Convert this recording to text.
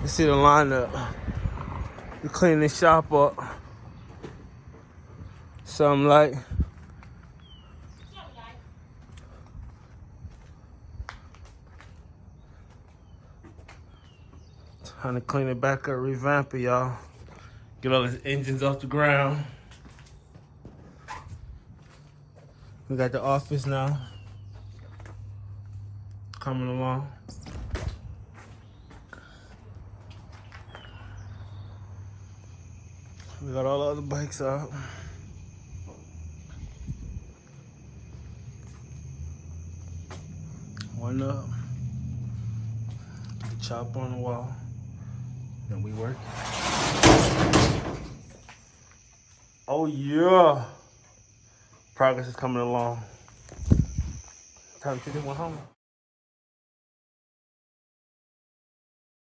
You see the lineup. We clean this shop up. Something like. Trying to clean it back up, revamp it, y'all. Get all these engines off the ground. We got the office now. Coming along. We got all the other bikes out. One up. Get the chopper on the wall. Then we work. Oh yeah. Progress is coming along. Time to take this one home.